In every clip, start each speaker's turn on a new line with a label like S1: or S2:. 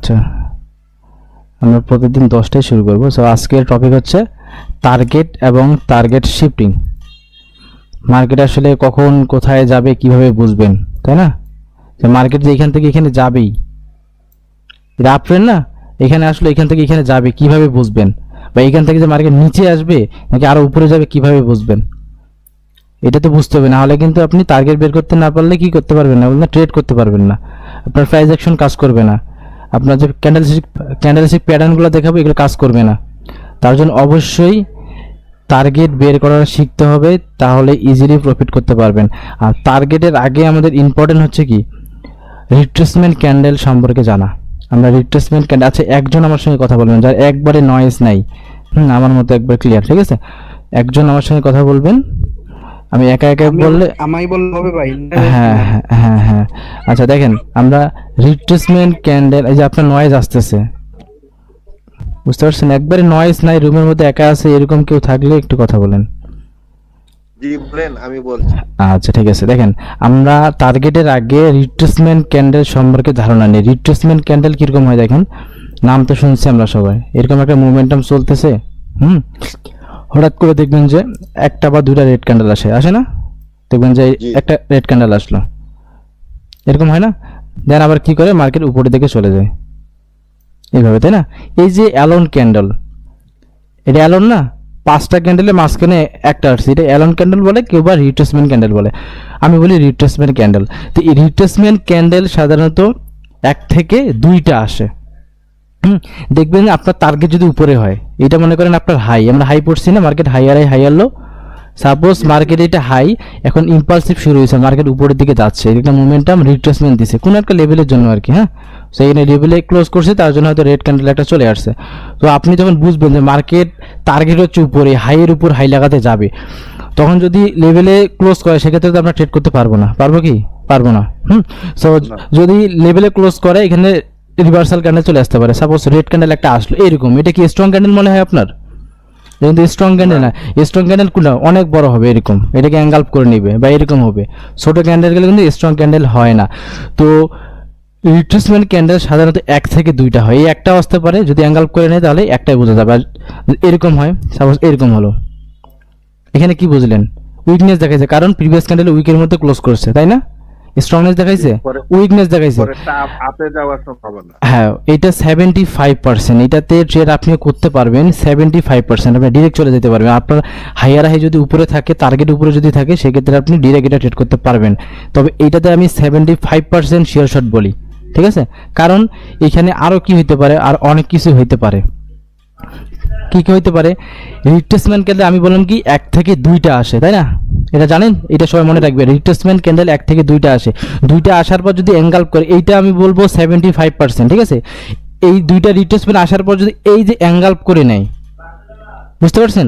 S1: আচ্ছা, আমরা প্রতিদিন 10টায় শুরু করব। সো আজকের টপিক হচ্ছে টার্গেট এবং টার্গেট শিফটিং। মার্কেট আসলে কখন কোথায় যাবে কিভাবে বুঝবেন, তাই না? যে মার্কেট যে এখান থেকে এখানে যাবেই, এটা আপ ট্রেন্ড না, এখানে আসলে এখান থেকে এখানে যাবে কিভাবে বুঝবেন, বা এখান থেকে যে মার্কেট নিচে আসবে নাকি আরো উপরে যাবে কিভাবে বুঝবেন, এটা তো বুঝতে হবে। না হলে কিন্তু আপনি টার্গেট বের করতে না পারলে কি করতে পারবেন না, বলতে ট্রেড করতে পারবেন না, আপনার প্রাইস অ্যাকশন কাজ করবে না, আপনার যে ক্যান্ডেলস্টিক প্যাটার্নগুলো দেখাবো এগুলো কাজ করবে না। তার জন্য অবশ্যই টার্গেট বের করা শিখতে হবে, তাহলে ইজিলি প্রফিট করতে পারবেন। আর টার্গেটের আগে আমাদের ইম্পর্টেন্ট হচ্ছে কি, রিট্রেসমেন্ট ক্যান্ডেল সম্পর্কে জানা। আমরা রিট্রেসমেন্ট ক্যান্ডেল, আচ্ছা একজন আমার সঙ্গে কথা বলবেন যার একবারে নয়েজ নাই, আমার মতো একবার ক্লিয়ার, ঠিক আছে? একজন আমার সঙ্গে কথা বলবেন, আমি একা একা বললে
S2: আমাই বললে হবে ভাই?
S1: হ্যাঁ হ্যাঁ হ্যাঁ হ্যাঁ। আচ্ছা দেখেন, আমরা রিট্রেসমেন্ট ক্যান্ডেল, এই যে আপনার নয়েজ আসতেছে, বুঝতে পারছেন? একবারে নয়েজ নাই, রুমের মধ্যে একা আছে, এরকম কেউ থাকলে একটু কথা বলেন।
S3: জি বলেন, আমি বলছি।
S1: আচ্ছা ঠিক আছে, দেখেন আমরা টার্গেটের আগে রিট্রেসমেন্ট ক্যান্ডেল সম্পর্কে ধারণা নেই। রিট্রেসমেন্ট ক্যান্ডেল কিরকম হয় দেখেন, নাম তো শুনছি আমরা সবাই, এরকম একটা মোমেন্টাম চলতেছে, হঠাৎ করে দেখবেন যে একটা বা দুইটা রেড ক্যান্ডেল আসে না, দেখবেন যে একটা রেড ক্যান্ডেল আসলো, এরকম হয় না? দেন আবার কি করে, মার্কেট উপরের দিকে চলে যায় এইভাবে, তাই না? এই যে অ্যালোন ক্যান্ডেল, এটা অ্যালোন না, 5টা ক্যান্ডেলের মাঝখানে একটা আসছে, এটা অ্যালোন ক্যান্ডেল বলে, কেউ বা রিট্রেসমেন্ট ক্যান্ডেল বলে, আমি বলি রিট্রেসমেন্ট ক্যান্ডেল। তো এই রিট্রেসমেন্ট ক্যান্ডেল সাধারণত 1 থেকে 2টা আসে। দেখবেন আপনার টার্গেট যদি উপরে হয়, এটা মনে করেন আপনার হাই, আমরা হাই পড়ছি না, মার্কেট হাই আর লো, সাপোজ মার্কেট এটা হাই, এখন ইম্পালসিভ শুরু হয়েছে, মার্কেট উপরের দিকে যাচ্ছে, এটা মোমেন্টাম রিট্রেসমেন্ট দিছে কোন একটা লেভেলের জন্য আর কি, হ্যাঁ। সো এই লেভেলে ক্লোজ করছে, তার জন্য হয়তো রেড ক্যান্ডেল একটা চলে আসছে। তো আপনি যখন বুঝবেন যে মার্কেট টার্গেট হচ্ছে উপরে, হাইয়ের উপর হাই লাগাতে যাবে, তখন যদি লেভেলে ক্লোজ করে সেক্ষেত্রে তো আমরা ট্রেড করতে পারবো না, পারবো কি? পারবো না। সো যদি লেভেলে ক্লোজ করে, এখানে রিভার্সাল ক্যান্ডেল চলে আসতে পারে। সাপোজ রেড ক্যান্ডেল একটা আসলো এরকম, এটা কি স্ট্রং ক্যান্ডেল মনে হয় আপনার? কিন্তু স্ট্রং ক্যান্ডেল না, স্ট্রং ক্যান্ডেল কোনটা অনেক বড় হবে এরকম, এটাকে অ্যাঙ্গেল করে নিবে বা এরকম হবে। ছোট ক্যান্ডেল গেলে কিন্তু স্ট্রং ক্যান্ডেল হয় না। তো রিট্রেসমেন্ট ক্যান্ডেল সাধারণত 1 থেকে 2টা হয়, এই একটা আসতে পারে, যদি অ্যাঙ্গেল করে নেয় তাহলে একটাই বোঝা যাবে। আর এরকম হয়, সাপোজ এরকম হলো, এখানে কি বুঝলেন? উইকনেস দেখাইছে, কারণ প্রিভিয়াস ক্যান্ডেল উইকের মধ্যে ক্লোজ করছে, তাই না? স্ট্রংনেস দেখাইছে, উইকনেস দেখাইছে,
S3: আপে যাওয়ার সম্ভাবনা।
S1: হ্যাঁ, এটা 75%, এটাতে ট্রেড আপনি করতে পারবেন 75%, আপনি ডিরেক্ট চলে যেতে পারবেন। আপনার হাইয়ার হাই যদি উপরে থাকে, টার্গেট উপরে যদি থাকে, সেক্ষেত্রে আপনি ডিরেক্ট এটা ট্রেড করতে পারবেন। তবে এইটাতে আমি 75% শিওর শট বলি, ঠিক আছে? কারণ এখানে আরও কি হইতে পারে, আর অনেক কিছু হইতে পারে। কি কি হইতে পারে? রিট্রেসমেন্ট ক্যান্ডেল আমি বললাম কি 1 থেকে 2টা আসে, তাই না? এটা জানেন, এটা সবাই মনে রাখবে, রিট্রেসমেন্ট ক্যান্ডেল 1 থেকে 2টা আসে। 2টা আসার পর যদি অ্যাঙ্গেল করে, এইটা আমি বলবো 75%, ঠিক আছে? এই 2টা রিট্রেসমেন্ট আসার পর যদি এই যে অ্যাঙ্গেল করে নেয়, বুঝতে পারছেন?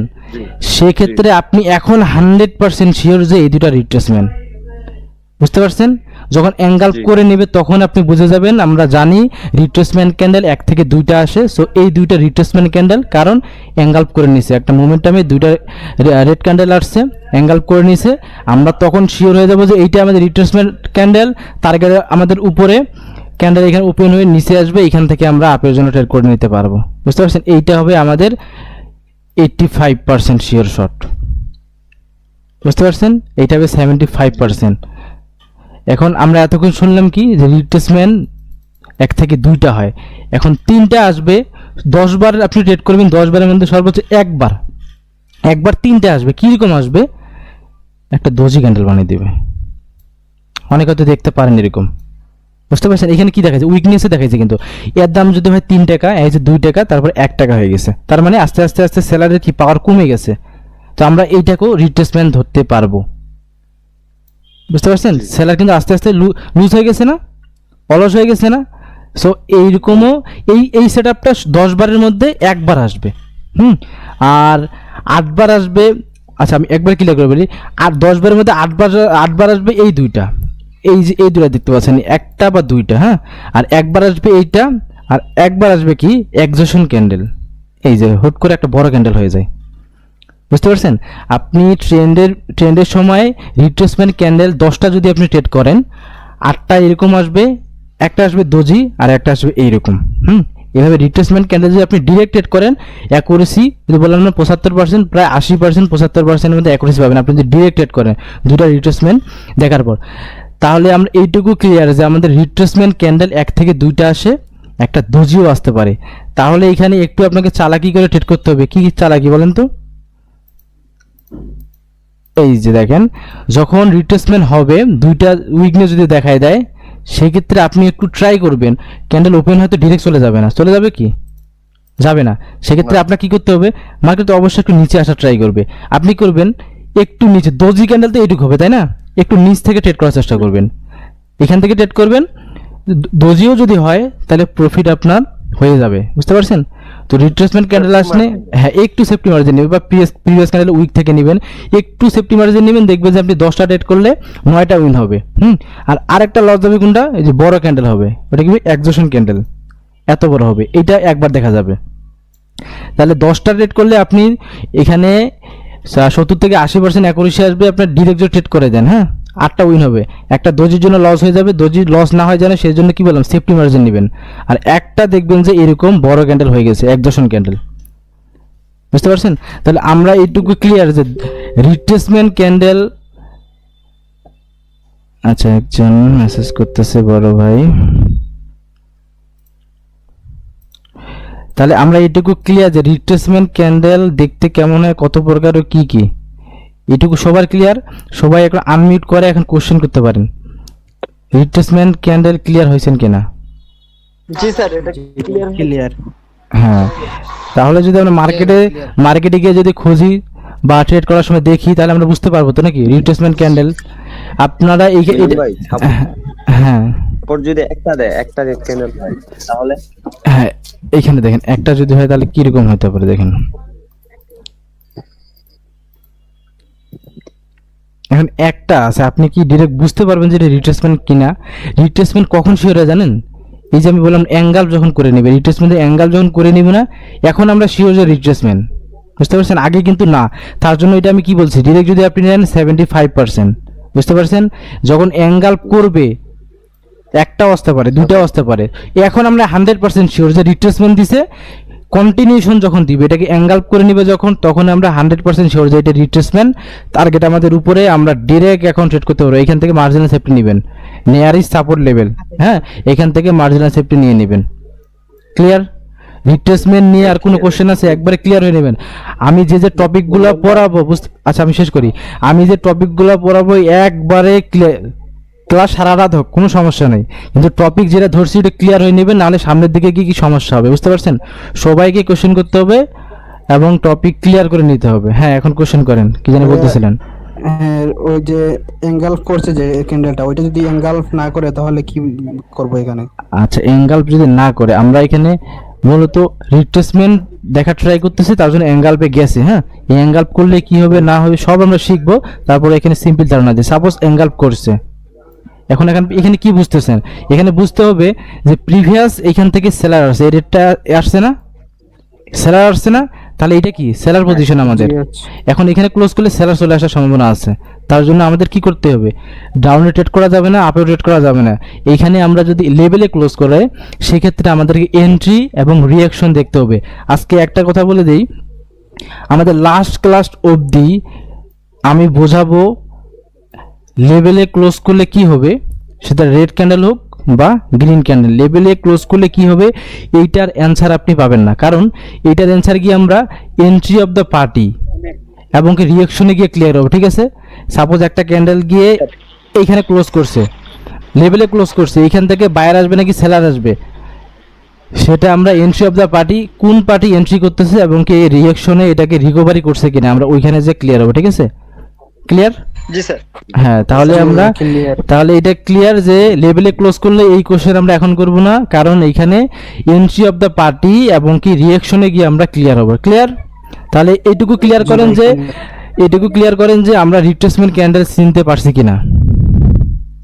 S1: সেক্ষেত্রে আপনি এখন 100% শিওর যে এই 2টা রিট্রেসমেন্ট, বুঝতে পারছেন? যখন অ্যাঙ্গেল করে নেবে তখন আপনি বুঝে যাবেন। আমরা জানি রিট্রেসমেন্ট ক্যান্ডেল 1 থেকে 2টা আসে, সো এই 2টা রিট্রেসমেন্ট ক্যান্ডেল, কারণ অ্যাঙ্গেল করে নিছে, একটা মোমেন্টামে 2টা রেড ক্যান্ডেল আসছে, অ্যাঙ্গেল করে নিছে, আমরা তখন শিওর হয়ে যাব যে এইটা আমাদের রিট্রেসমেন্ট ক্যান্ডেল, টার্গেট আমাদের উপরে, ক্যান্ডেল এখানে ওপেন হয়ে নিচে আসবে, এখান থেকে আমরা আপের জন্য ট্রেড করে নিতে পারবো, বুঝতে পারছেন? এইটা হবে আমাদের 85% শিওর শট, বুঝতে পারছেন? এইটা হবে 75%। এখন আমরা এতক্ষণ শুনলাম কি, যে রিট্রেসমেন্ট 1 থেকে 2টা হয়, এখন 3টা আসবে। 10 বার আপনি ট্রেড করবেন, 10 বারের মধ্যে সর্বোচ্চ একবার 3টা আসবে। কীরকম আসবে? একটা দোজি ক্যান্ডেল বানিয়ে দেবে, অনেকে হয়তো দেখতে পারেন এরকম, বুঝতে পারছেন? এখানে কি দেখাচ্ছে? উইকনেসে দেখাচ্ছে, কিন্তু এর দাম যদি হয় 3 টাকা, এই যে 2 টাকা, তারপর 1 টাকা হয়ে গেছে, তার মানে আস্তে আস্তে আস্তে সেলারের কি পাওয়ার কমে গেছে। তো আমরা এইটাকেও রিট্রেসমেন্ট ধরতে পারবো, বুঝতে পারছেন? সেলার কিন্তু আস্তে আস্তে লুজ হয়ে গেছে না, অলস হয়ে গেছে না? সো এইরকমও এই সেট আপটা 10 বারের মধ্যে একবার আসবে, আর 8 বার আসবে। আচ্ছা আমি একবার ক্লিয়ার করে বলি, আর 10 বারের মধ্যে 8 বার আসবে এই 2টা, এই যে এই 2টা দেখতে পাচ্ছেন, একটা বা 2টা, হ্যাঁ। আর একবার আসবে এইটা, আর একবার আসবে কি এক্সজশন ক্যান্ডেল, এই যে হুট করে একটা বড় ক্যান্ডেল হয়ে যায়, বুঝতে পারছেন? আপনি ট্রেন্ডের সময় রিট্রেসমেন্ট ক্যান্ডেল 10টা যদি আপনি ট্রেড করেন, 8টা এরকম আসবে, একটা আসবে দোজি আর একটা আসবে এইরকম। এভাবে রিট্রেসমেন্ট ক্যান্ডেল যদি আপনি ডিরেক্ট ট্রেড করেন, অ্যাকুরেসি যদি বললাম না 75%, প্রায় 80% 75%-এর মধ্যে অ্যাকুরেসি পাবেন আপনি যদি ডিরেক্ট ট্রেড করেন দুটো রিট্রেসমেন্ট দেখার পর। তাহলে আমরা এইটুকু ক্লিয়ার যে আমাদের রিট্রেসমেন্ট ক্যান্ডেল এক থেকে দুইটা আসে, একটা দোজিও আসতে পারে। তাহলে এখানে একটু আপনাকে চালাকি করে ট্রেড করতে হবে। কি চালাকি বলেন তো? এই যে দেখেন, যখন রিট্রেসমেন্ট হবে দুইটা উইকনেস যদি দেখায় দেয়, সেক্ষেত্রে আপনি একটু ট্রাই করবেন, ক্যান্ডেল ওপেন হয়তো ডিরেক্ট চলে যাবে না, চলে যাবে কি যাবে না, সেক্ষেত্রে আপনার কি করতে হবে, মার্কেট অবশ্যই একটু নিচে আসা ট্রাই করবে। আপনি করবেন একটু নিচে, দোজি ক্যান্ডেল তো এইটুকু হবে তাই না, একটু নিচ থেকে ট্রেড করার চেষ্টা করবেন, এখান থেকে ট্রেড করবেন। দোজিও যদি হয় তাহলে প্রফিট আপনার হয়ে যাবে, বুঝতে পারছেন? তো রিট্রেসমেন্ট ক্যান্ডেল আসলে হ্যাঁ একটু সেফটি মার্জিন নেবেন, বা প্রিভিয়াস ক্যান্ডেল উইক থেকে নেবেন, একটু সেফটি মার্জিন নেবেন, দেখবেন যে আপনি 10টা ট্রেড করলে 9টা উইন হবে। আর আরেকটা লস যাবে কোনটা, এই যে বড় ক্যান্ডেল হবে, ওটা কি এক্সজশন ক্যান্ডেল, এত বড় হবে, এটা একবার দেখা যাবে। তাহলে 10টা ট্রেড করলে আপনি এখানে 70 থেকে 80% অ্যাকুরেসি আসবে, আপনার ডিরেক্ট ট্রেড করে দেন, হ্যাঁ 8টা উইন হবে। একটা দোজির জন্য লস হয়ে যাবে, দোজি লস না হয় জানে সেই জন্য কি বললাম সেফটি মার্জিন নেবেন। আর একটা দেখবেন যে এরকম বড় ক্যান্ডেল হয়ে গেছে, এক্সজশন ক্যান্ডেল, বুঝতে পারছেন? তাহলে আমরা এইটুকু ক্লিয়ার যে রিট্রেসমেন্ট ক্যান্ডেল। আচ্ছা একজন মেসেজ করতেছে বড় ভাই, তাহলে আমরা এইটুকু ক্লিয়ার যে রিট্রেসমেন্ট ক্যান্ডেল দেখতে কেমন হয়, কত প্রকার ও কি কি, এটুকু সবার ক্লিয়ার। সবাই এখন আনমিউট করে এখন কোশ্চেন করতে পারেন, রিট্রেসমেন্ট ক্যান্ডেল ক্লিয়ার হয়েছেন কিনা?
S2: জি স্যার, এটা ক্লিয়ার।
S1: হ্যাঁ, তাহলে যদি আমরা মার্কেটে গিয়ে যদি খুঁজি বা ট্রেড করার সময় দেখি, তাহলে আমরা বুঝতে পারবো তো নাকি রিট্রেসমেন্ট ক্যান্ডেল। আপনারা এই
S2: ভাই
S1: হ্যাঁ
S2: সাপোর্ট যদি একটা দেয়, একটা রেড ক্যান্ডেল হয়, তাহলে
S1: হ্যাঁ এইখানে দেখেন একটা যদি হয় তাহলে কিরকম হতে পারে দেখেন। এখন একটা আছে, আপনি কি ডিরেক্ট বুঝতে পারবেন যে এটা রিট্রেসমেন্ট কিনা? রিট্রেসমেন্ট কখন শিওর হয় জানেন? এই যে আমি বললাম অ্যাঙ্গেল যখন করে নেবে, রিট্রেসমেন্টের অ্যাঙ্গেল যখন করে নিবে না, এখন আমরা শিওর যে রিট্রেসমেন্ট, বুঝতে পারছেন? আগে কিন্তু না। তার জন্য এটা আমি কি বলছি, ডিরেক্ট যদি আপনি নেন 75%, বুঝতে পারছেন? যখন অ্যাঙ্গেল করবে একটাও আসতে পারে, দুটাও আসতে পারে, এখন আমরা 100% শিওর যে রিট্রেসমেন্ট দিছে, কন্টিনিউশন যখন দিবে এটাকে অ্যাঙ্গেল করে নিবে যখন, তখন আমরা 100% শিওর যে এটা রিট্রেসমেন্ট, টার্গেট আমাদের উপরে, আমরা ডিরেক্ট এখন ট্রেড করতে পারবো। এখান থেকে মার্জিনাল সেফটি নেবেন, নিয়ারেস্ট সাপোর্ট লেভেল, হ্যাঁ এখান থেকে মার্জিনাল সেফটি নিয়ে নেবেন। ক্লিয়ার? রিট্রেসমেন্ট নিয়ে আর কোনো কোশ্চেন আছে? একবারে ক্লিয়ার হয়ে নেবেন। আমি যে টপিকগুলো পড়াবো আচ্ছা আমি শেষ করি, আমি যে টপিকগুলো পড়াবো একবারে ক্লাস সারা রাত হোক কোনো সমস্যা নেই, কিন্তু টপিক যেটা ধরছি ওটা ক্লিয়ার হয়ে নেবেন, নাহলে সামনের দিকে কি কি সমস্যা হবে, বুঝতে পারছেন? সবাইকে কোশ্চেন করতে হবে এবং টপিক ক্লিয়ার করে নিতে হবে। হ্যাঁ এখন কোশ্চেন করেন, কি জানি বলতেছিলেন?
S4: হ্যাঁ, ওই যে এনগালফ করছে যে ক্যান্ডেলটা, ওইটা যদি এনগালফ না করে তাহলে কি করব এখানে?
S1: আচ্ছা এঙ্গাল্প যদি না করে, আমরা এখানে মূলত রিট্রেসমেন্ট দেখা ট্রাই করতেছি, তার জন্য এঙ্গাল্পে গেছে। হ্যাঁ এই এঙ্গাল্প করলে কি হবে না হবে সব আমরা শিখবো, তারপরে এখানে সিম্পল ধারণা দিই। সাপোজ এঙ্গাল্প করছে, এখন এখানে কি বুঝতেছেন? এখানে বুঝতে হবে যে প্রিভিয়াস এখান থেকে সেলার আসছে, এই রেটটা আসছে না, সেলার আসছে না, তাহলে এটা কি সেলার পজিশন আমাদের। এখন এখানে ক্লোজ করলে সেলার চলে আসার সম্ভাবনা আছে, তার জন্য আমাদের কি করতে হবে, ডাউনে ট্রেড করা যাবে না, আপে ট্রেড করা যাবে না। এইখানে আমরা যদি লেভেলে ক্লোজ করে, সেক্ষেত্রে আমাদেরকে এন্ট্রি এবং রিঅ্যাকশন দেখতে হবে। আজকে একটা কথা বলে দিই, আমাদের লাস্ট ক্লাস অবধি আমি বোঝাবো লেভেলে ক্লোজ করলে কি হবে, সেটা রেড ক্যান্ডেল হোক বা গ্রিন ক্যান্ডেল, লেভেলে ক্লোজ করলে কি হবে এইটার অ্যান্সার আপনি পাবেন না, কারণ এইটার অ্যান্সার গিয়ে আমরা এন্ট্রি অফ দ্য পার্টি এবং কি রিঅ্যাকশনে গিয়ে ক্লিয়ার হবে। ঠিক আছে, সাপোজ একটা ক্যান্ডেল গিয়ে এইখানে ক্লোজ করছে, লেভেলে ক্লোজ করছে, এইখান থেকে বায়ার আসবে নাকি সেলার আসবে, সেটা আমরা এন্ট্রি অফ দ্য পার্টি, কোন পার্টি এন্ট্রি করতেছে এবং কি রিঅ্যাকশনে এটাকে রিকভারি করছে কিনা, আমরা ওইখানে যে ক্লিয়ার হবে। ঠিক আছে, ক্লিয়ার?
S2: জি স্যার।
S1: হ্যাঁ তাহলে আমরা তাহলে এটা ক্লিয়ার যে লেভেলে ক্লোজ করলে এই কোশ্চেন আমরা এখন করব না, কারণ এইখানে এন্ট্রি অফ দ্য পার্টি এবং কি রিঅ্যাকশনে গিয়ে আমরা ক্লিয়ার হব। ক্লিয়ার? তাহলে এইটুকু ক্লিয়ার করেন যে আমরা রিট্রেসমেন্ট ক্যান্ডেল চিনতে পারছি কিনা।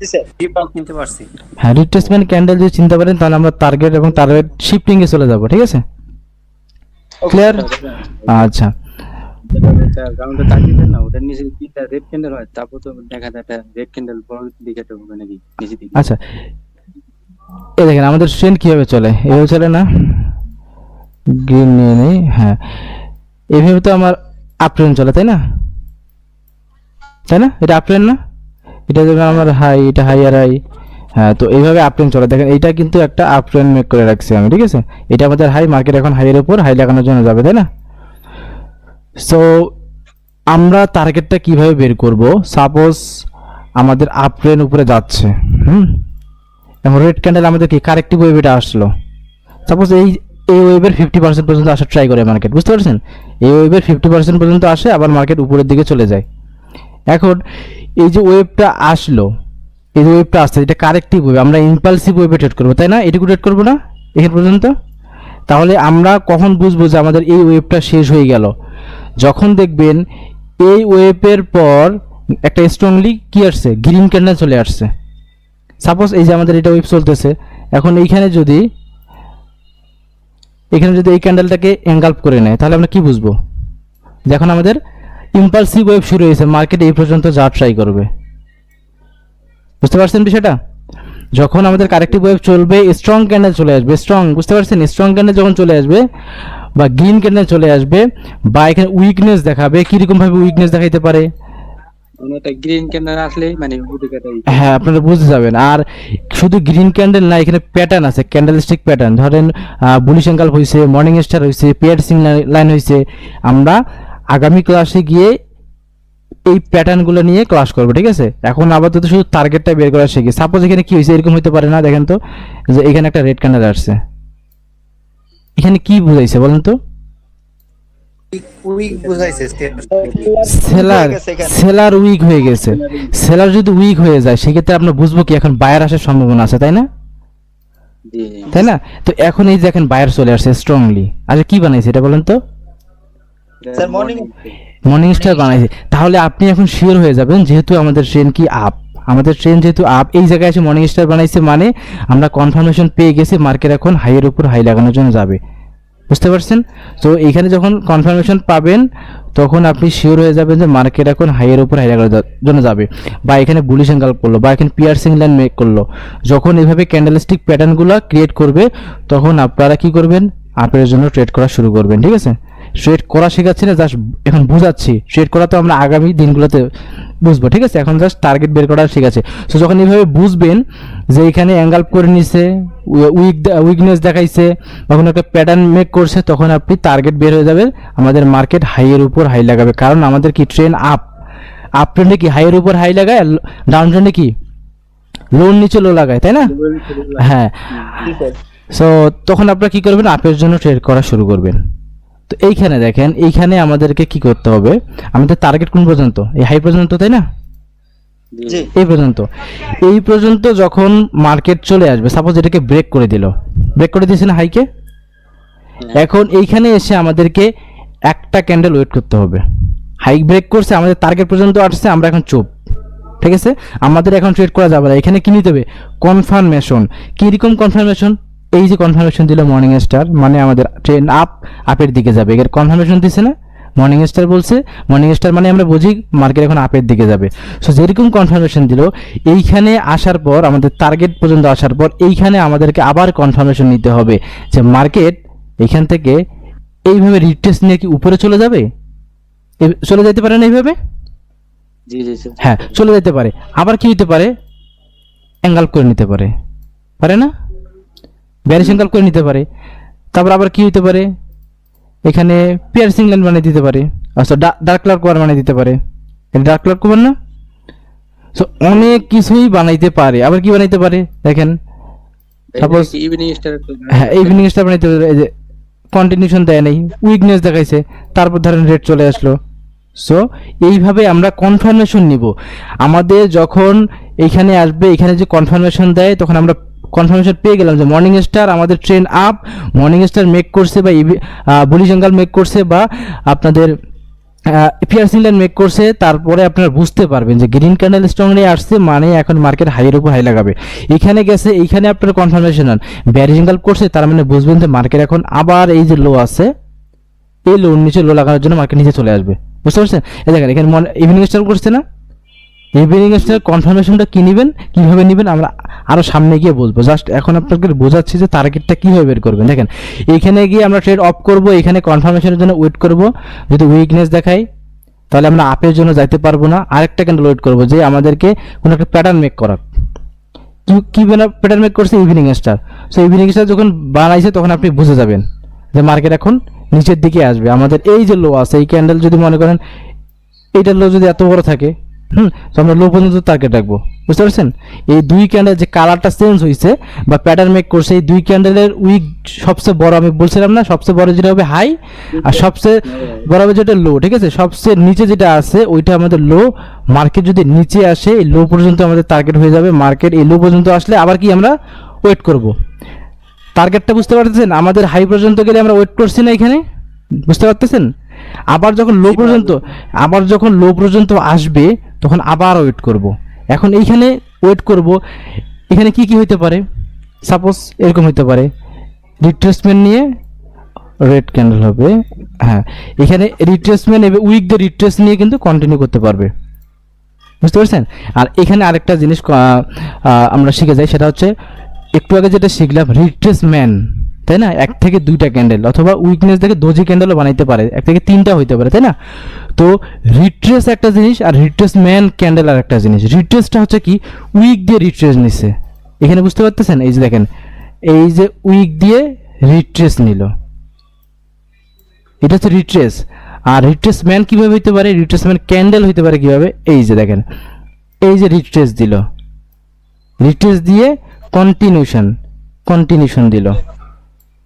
S2: জি স্যার, ডিপাল কিনতে পারছি।
S1: হ্যাঁ রিট্রেসমেন্ট ক্যান্ডেল যদি চিনতে পারেন তাহলে আমরা টার্গেট এবং টার্গেট শিফটিং এ চলে যাব। ঠিক আছে, ক্লিয়ার? আচ্ছা
S5: গ্রাউন্ডে তাকিয়ে না, ওটার নিচে তিনটা রেড ক্যান্ডেল হয়, তারপর তো দেখা যায় একটা রেড ক্যান্ডেল বড় দিকে হবে নাকি নিচে দিকে।
S1: আচ্ছা এই দেখেন আমাদের ট্রেন কিভাবে চলে, এভাবে চলে না, গ্রিন নিয়ে নেই, হ্যাঁ এইভাবে তো আমার আপ ট্রেন চলে, তাই না, তাই না, এটা আপ ট্রেন না, এটা যখন আমার হাই, এটা হাই আর হাই, হ্যাঁ তো এইভাবে আপ ট্রেন চলে। দেখেন এইটা কিন্তু একটা আপ ট্রেন মেক করে রাখছি আমি, ঠিক আছে, এটা আমাদের হাই, মার্কেট এখন হাইয়ের উপর হাই লাগানোর জন্য যাবে, তাই না। সো আমরা টার্গেটটা কিভাবে বের করব, সাপোজ আমাদের আপ ট্রেন উপরে যাচ্ছে, এবং রেড ক্যান্ডেল আমাদের কি কারেক্টিভ ওয়েভ এটা আসলো, সাপোজ এই ওয়েভের 50% পর্যন্ত আসার ট্রাই করে মার্কেট, বুঝতে পারছেন, এই ওয়েভের 50% পর্যন্ত আসে, আবার মার্কেট উপরের দিকে চলে যায়। এখন এই যে ওয়েভটা আসলো, এই যে ওয়েভটা আসছে, এটা কারেক্টিভ ওয়েভ, আমরা ইম্পালসিভ ওয়েভে ট্রেড করবো, তাই না, এটুকু ট্রেড করবো না এখান পর্যন্ত। তাহলে আমরা কখন বুঝবো যে আমাদের এই ওয়েভটা শেষ হয়ে গেল, যখন দেখবেন এই ওয়েভের পর একটা স্ট্রংলি কি আসছে, গ্রিন ক্যান্ডেল চলে আসছে। সাপোজ এই যে আমাদের এটা ওয়েভ চলতেছে, এখন এখানে যদি এই ক্যান্ডেলটাকে এনগাল্প করে নেয়, তাহলে আমরা কি বুঝবো, যখন আমাদের ইম্পালসিভ ওয়েভ শুরু হয়েছে, মার্কেট এই পর্যন্ত যা ট্রাই করবে, বুঝতে পারছেন বিষয়টা। যখন আমাদের কারেক্টিভ ওয়েভ চলবে, স্ট্রং ক্যান্ডেল চলে আসবে, স্ট্রং, বুঝতে পারছেন, স্ট্রং ক্যান্ডেল যখন চলে আসবে বা গ্রিন ক্যান্ডেল চলে আসবে, বা এখানে উইকনেস দেখাবে, কিরকম ভাবে উইকনেস দেখাইতে পারে,
S5: একটা গ্রিন ক্যান্ডেল আসলে মানে বুটিকাটাই
S1: হ্যাঁ আপনারা বুঝতে যাবেন। আর শুধু গ্রিন ক্যান্ডেল না, এখানে প্যাটার্ন আছে, ক্যান্ডেলস্টিক প্যাটার্ন, ধরেন বুলিশ অ্যাঙ্গেল হয়েছে, মর্নিং স্টার হয়েছে, পিয়ার্সিং লাইন হয়েছে। আমরা আগামী ক্লাসে গিয়ে এই প্যাটার্নগুলো নিয়ে ক্লাস করবো, ঠিক আছে। এখন আপাতত শুধু টার্গেটটা বের করা শিখি। সাপোজ এখানে কি হয়েছে, এরকম হতে পারে না, দেখেন তো যে এখানে একটা রেড ক্যান্ডেল আসছে, এখানে কি বুঝাইছে বলেন তো,
S2: উইক বুঝাইছে
S1: সেলার উইক হয়ে গেছে। সেলার যদি উইক হয়ে যায়, সেক্ষেত্রে আমরা বুঝবো কি এখন বায়ার আসার সম্ভাবনা আছে, তাই না, তাই না। তো এখন এই দেখেন বায়ার চলে আসছে স্ট্রংলি। আচ্ছা কি বানাইছে এটা বলেন তো,
S2: স্যার
S1: মর্নিং স্টার বানাইছে। তাহলে আপনি এখন শিওর হয়ে যাবেন, যেহেতু আমাদের ট্রেন কি আপ, আমাদের ট্রেন যেহেতু আপ, এই জায়গায় এসে মর্নিং স্টার বানাইছে, মানে আমরা কনফার্মেশন পেয়ে গেছি মার্কেট এখন হাইয়ের উপর হাই লাগানোর জন্য যাবে, বুঝতে পারছেন। তো এইখানে যখন কনফার্মেশন পাবেন, তখন আপনি শিওর হয়ে যাবেন যে মার্কেট এখন হাইয়ের উপর হাই লাগানোর জন্য যাবে, বা এখানে বুলিশ অ্যাঙ্গেল করলো, বা এখানে পিয়ার্সিং লাইন মেক করলো। যখন এইভাবে ক্যান্ডেলস্টিক প্যাটার্নগুলো ক্রিয়েট করবে, তখন আপনারা কি করবেন, আপের জন্য ট্রেড করা শুরু করবেন, ঠিক আছে। ট্রেড করা শেখাচ্ছি না, জাস্ট এখন বুঝাচ্ছি। ট্রেড করা তো আমরা আগামী দিনগুলোতে বুঝবো, ঠিক আছে। এখন জাস্ট টার্গেট বের করা শেখাচ্ছে। সো যখন এইভাবে বুঝবেন যে এখানে অ্যাঙ্গেল করে নিছে, উইকনেস দেখাইছে, তখন একটা প্যাটার্ন মেক করছে, তখন আপনি টার্গেট বের হয়ে যাবে, আমাদের মার্কেট হাইয়ের উপর হাই লাগাবে। কারণ আমাদের কি ট্রেন আপ, আপ ট্রেন্ডে কি হাইয়ের উপর হাই লাগায়, ডাউন ট্রেন্ডে কি লোর নিচে লো লাগায়, তাই না। হ্যাঁ, সো তখন আপনারা কি করবেন, আপের জন্য ট্রেড করা শুরু করবেন। তো এইখানে দেখেন, এইখানে আমাদেরকে কি করতে হবে, আমাদের টার্গেট কোন পর্যন্ত, এই হাই পর্যন্ত, তাই না, এই পর্যন্ত। এই পর্যন্ত যখন মার্কেট চলে আসবে, সাপোজ এটাকে ব্রেক করে দিল, ব্রেক করে দিয়েছে না হাইকে, এখন এইখানে এসে আমাদেরকে একটা ক্যান্ডেল ওয়েট করতে হবে। হাই ব্রেক করছে, আমাদের টার্গেট পর্যন্ত আসছে, আমরা এখন চুপ, ঠিক আছে। আমাদের এখন ট্রেড করা যাবে না। এখানে কি নিতে হবে, কনফার্মেশন। কিরকম কনফার্মেশন, এই যে কনফার্মেশন দিল মর্নিং স্টার, মানে আমাদের ট্রেন আপ, আপের দিকে যাবে, এর কনফার্মেশন দিছে না, মর্নিং স্টার বলছে, মর্নিং স্টার মানে আমরা বুঝি মার্কেট এখন আপের দিকে যাবে। সো যেরকম কনফার্মেশন দিল, এইখানে আসার পর, আমাদের টার্গেট পর্যন্ত আসার পর, এইখানে আমাদেরকে আবার কনফার্মেশন নিতে হবে যে মার্কেট এইখান থেকে এইভাবে রিটেস্ট নিয়ে কি উপরে চলে যাবে, চলে যেতে পারে না এইভাবে,
S5: জি জি স্যার,
S1: হ্যাঁ চলে যেতে পারে। আবার কি হতে পারে, অ্যাঙ্গেল করে নিতে পারে, পারে না, ব্যারিশ অ্যাঙ্গেল করে নিতে পারে। তারপর আবার কি হতে পারে, এখানে পিয়ার্সিং লাইন বানিয়ে দিতে পারে, আচ্ছা ডার্ক ক্লাউড কভার বানিয়ে দিতে পারে, ডার্ক ক্লাউড কভার না। সো অনেক কিছুই বানাইতে পারে। আবার কি বানাইতে পারে দেখেন, সাপোজ
S5: ইভিনিং স্টার,
S1: হ্যাঁ ইভিনিং স্টার বানাইতে পারে, এই যে কন্টিনিউশন দেয় নাই, উইকনেস দেখাইছে, তারপর ধরেন রেড চলে আসলো। সো এইভাবে আমরা কনফার্মেশন নিব। আমাদের যখন এইখানে আসবে, এখানে যে কনফার্মেশন দেয়, তখন আমরা কনফার্মেশন পেয়ে গেলাম যে মর্নিং স্টার আমাদের train up, morning star make করছে, বা বুলিশ অ্যাঙ্গেল মেক করছে, বা আপনাদের পিয়ার্সিং লাইন মেক করছে। তারপরে আপনারা বুঝতে পারবেন যে গ্রিন ক্যান্ডেল স্ট্রংলি আসছে, মানে এখন মার্কেট হাইয়ের উপর হাই লাগাবে। এখানে গেছে, এইখানে আপনারা কনফার্মেশন নেন, ব্যারিশ অ্যাঙ্গেল করছে, তার মানে বুঝবেন যে মার্কেট এখন আবার এই যে লো আছে, এই লোর নিচে লো লাগানোর জন্য মার্কেট নিচে চলে আসবে, বুঝতে পারছেন। এই দেখেন এখানে ইভিনিং স্টার করছে না, ইভিনিং স্টার কনফার্মেশনটা কি নেবেন, কিভাবে নেবেন আমরা আরো সামনে গিয়ে বলবো। জাস্ট এখন আপনাকে বোঝাচ্ছি যে টার্গেটটা কিভাবে বের করবেন। দেখেন এখানে গিয়ে আমরা ট্রেড অফ করব, এখানে কনফার্মেশনের জন্য ওয়েট করব, যদি উইকনেস দেখাই তাহলে আমরা আপের জন্য যাইতে পারবো না, আরেকটা ক্যান্ডেল ওয়েট করবো যে আমাদেরকে কোনো একটা প্যাটার্ন মেক করার। কি প্যাটার্ন মেক করছে evening star. So evening star যখন বানাইছে তখন আপনি বুঝে যাবেন যে মার্কেট এখন নিচের দিকে আসবে। আমাদের এই যে লো আছে, এই ক্যান্ডেল যদি মনে করেন এইটার লো যদি এত বড় থাকে, তো আমরা লো পর্যন্ত টার্গেট রাখবো, বুঝতে পারছেন। এই দুই ক্যান্ডেল যে কালারটা চেঞ্জ হয়েছে বা প্যাটার্ন মেক করছে, এই দুই ক্যান্ডেলের উইক সবচেয়ে বড়, আমি বলছিলাম না সবচেয়ে বড় যেটা হবে হাই আর সবচেয়ে বড় হবে যেটা লো, ঠিক আছে। সবচেয়ে নিচে যেটা আছে ওইটা আমাদের লো। মার্কেট যদি নিচে আসে এই লো পর্যন্ত আমাদের টার্গেট হয়ে যাবে। মার্কেট এই লো পর্যন্ত আসলে আবার কি আমরা ওয়েট করব। টার্গেটটা বুঝতে পারতেছেন, আমাদের হাই পর্যন্ত গেলে আমরা ওয়েট করছি না এখানে, বুঝতে পারতেছেন। আবার যখন লো পর্যন্ত আসবে তখন আবার ওয়েট করব। এখন এইখানে ওয়েট করব, এখানে কি কি হইতে পারে, সাপোজ এরকম হইতে পারে রিট্রেসমেন্ট নিয়ে রেড ক্যান্ডেল হবে, হ্যাঁ এখানে রিট্রেসমেন্ট এবং উইক দ্য রিট্রেস নিয়ে কিন্তু কন্টিনিউ করতে পারবে, বুঝতে পারছেন। আর এখানে আরেকটা জিনিস আমরা শিখে যাই, সেটা হচ্ছে একটু আগে যেটা শিখলাম রিট্রেসমেন্ট, তাই না, এক থেকে দুইটা ক্যান্ডেল অথবা উইকনেস থেকে দোজি ক্যান্ডেলও বানাইতে পারে, এক থেকে তিনটা হইতে পারে, তাই না। তো রিট্রেস একটা জিনিস আর রিট্রেসমেন্ট ক্যান্ডেল আর একটা জিনিস। রিট্রেসটা হচ্ছে কি উইক দিয়ে রিট্রেস নিছে, এখানে বুঝতে পারতেছেন। এই যে দেখেন এই যে উইক দিয়ে রিট্রেস নিল, এটা হচ্ছে রিট্রেস। আর রিট্রেসমেন্ট কিভাবে হইতে পারে, রিট্রেসমেন্ট ক্যান্ডেল হইতে পারে কিভাবে, এই যে দেখেন এই যে রিট্রেস দিল, রিট্রেস দিয়ে কন্টিনিউশন দিল,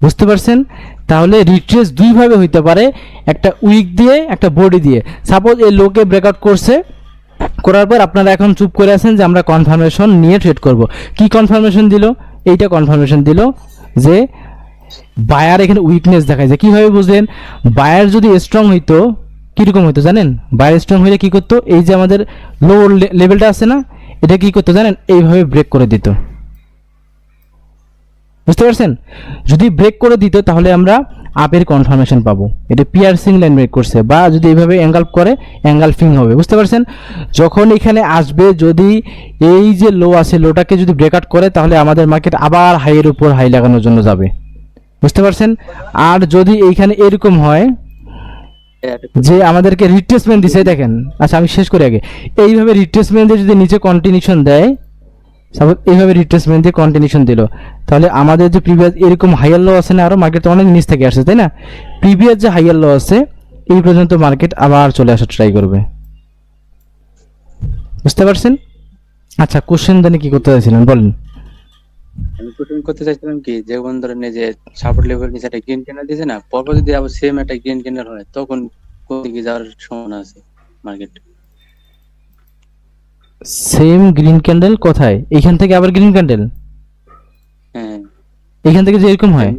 S1: বুঝতে পারছেন। তাহলে রিট্রেস দুইভাবে হইতে পারে, একটা উইক দিয়ে একটা বডি দিয়ে। সাপোজ এই লোকে ব্রেকআউট করছে, করার পর আপনারা এখন চুপ করে আছেন যে আমরা কনফার্মেশন নিয়ে ট্রেড করব। কি কনফার্মেশন দিল, এইটা কনফার্মেশন দিল যে বায়ার এখানে উইকনেস দেখায়। যে কীভাবে বুঝলেন, বায়ার যদি স্ট্রং হইতো কীরকম হইতো জানেন, বায়ার স্ট্রং হইলে কী করতো, এই যে আমাদের লো লেভেলটা আছে না, এটা কী করতো জানেন, এইভাবে ব্রেক করে দিত, বুঝতে পারছেন। যদি ব্রেক করে দিত তাহলে আমরা আপের কনফার্মেশন পাবো। এটা পিয়ারসিং লাইন ব্রেক করছে, বা যদি এইভাবে অ্যাঙ্গালপ করে অ্যাঙ্গালফিং হবে, বুঝতে পারছেন। যখন এখানে আসবে, যদি এই যে লো আছে লোটাকে যদি ব্রেকআউট করে তাহলে আমাদের মার্কেট আবার হাইয়ের উপর হাই লাগানোর জন্য যাবে, বুঝতে পারছেন। আর যদি এইখানে এরকম হয় যে আমাদেরকে রিট্রেসমেন্ট দিছে, দেখেন আচ্ছা আমি শেষ করি আগে, এইভাবে রিট্রেসমেন্ট দিয়ে যদি নিচে কন্টিনিউশন দেয়, সাপোজ এইভাবে রিট্রেসমেন্ট দিয়ে কন্টিনিউশন দিল, তাহলে আমাদের যে প্রিভিয়াস এরকম হাইয়ার লো আছে না, আরও মার্কেট অনেক নিচ থেকে আসছে, তাই না। প্রিভিয়াস যে হাইয়ার লো আছে এই পর্যন্ত মার্কেট আবার চলে আসার ট্রাই করবে, বুঝতে পারছেন। আচ্ছা কোশ্চেন জানি কি করতে চাইছিলেন বলেন।
S5: আমি কোশ্চেন করতে চাইছিলাম কি, যেমন ধরেন এই যে সাপোর্ট লেভেল নিচে একটা গ্রিন ক্যান্ডেল দিয়েছে না, পরপর যদি আবার সেম একটা গ্রিন ক্যান্ডেল হয় তখন কোন দিকে যাওয়ার সম্ভাবনা আছে মার্কেট?
S1: সেম গ্রিন ক্যান্ডেল কোথায়, এইখান থেকে আবার গ্রিন ক্যান্ডেল,
S5: হ্যাঁ
S1: এইখান থেকে যে এরকম হয়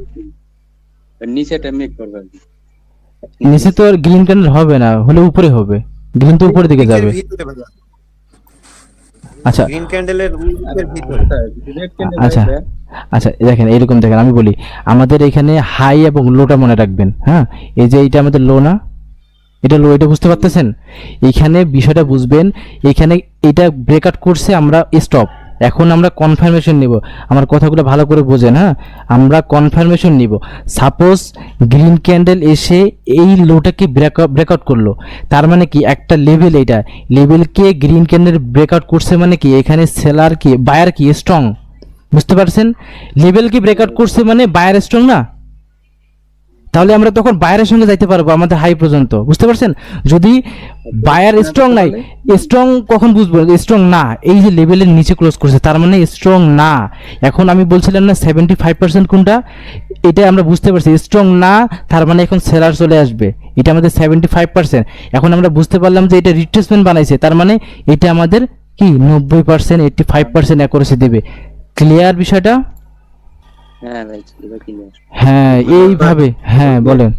S5: নিচে একটা মেক করবে আর কি।
S1: নিচে তো আর গ্রিন ক্যান্ডেল হবে না, হলে উপরে হবে, গ্রিন তো উপরের দিকে যাবে। আচ্ছা
S2: গ্রিন ক্যান্ডেলের ভিতরে
S1: আচ্ছা আচ্ছা দেখেন এইরকম দেখেন, আমি বলি আমাদের এখানে হাই এবং লোটা মনে রাখবেন, হ্যাঁ এই যে এইটা আমাদের লো না, এটা লো, এটা বুঝতে পারতেছেন। এইখানে বিষয়টা বুঝবেন, এখানে এটা ব্রেকআউট করছে, আমরা স্টপ, এখন আমরা কনফার্মেশন নিব। আমার কথাগুলো ভালো করে বোঝেন, হ্যাঁ আমরা কনফার্মেশন নিব। সাপোজ গ্রিন ক্যান্ডেল এসে এই লোটাকে ব্রেকআউট করলো, তার মানে কি একটা লেভেল, এইটা লেভেলকে গ্রিন ক্যান্ডেল ব্রেকআউট করছে, মানে কি এখানে সেলার কি বায়ার কি স্ট্রং, বুঝতে পারছেন। লেভেলকে ব্রেকআউট করছে মানে বায়ার স্ট্রং না, তাহলে আমরা তখন বায়ারের সঙ্গে যাইতে পারবো আমাদের হাই পর্যন্ত, বুঝতে পারছেন। যদি বায়ার স্ট্রং নাই, স্ট্রং কখন বুঝবো স্ট্রং না, এই যে লেভেলের নিচে ক্লোজ করছে তার মানে স্ট্রং না। এখন আমি বলছিলাম না 75% কোনটা, এটা আমরা বুঝতে পারছি স্ট্রং না, তার মানে এখন সেলার চলে আসবে, এটা আমাদের 75%। এখন আমরা বুঝতে পারলাম যে এটা রিট্রেসমেন্ট বানাইছে, তার মানে এটা আমাদের কি 90% 85% অ্যাকুরেসি দেবে। ক্লিয়ার বিষয়টা?
S5: হ্যাঁ ভাই এবার ক্লিয়ার।
S1: হ্যাঁ এইভাবে, হ্যাঁ বলেন।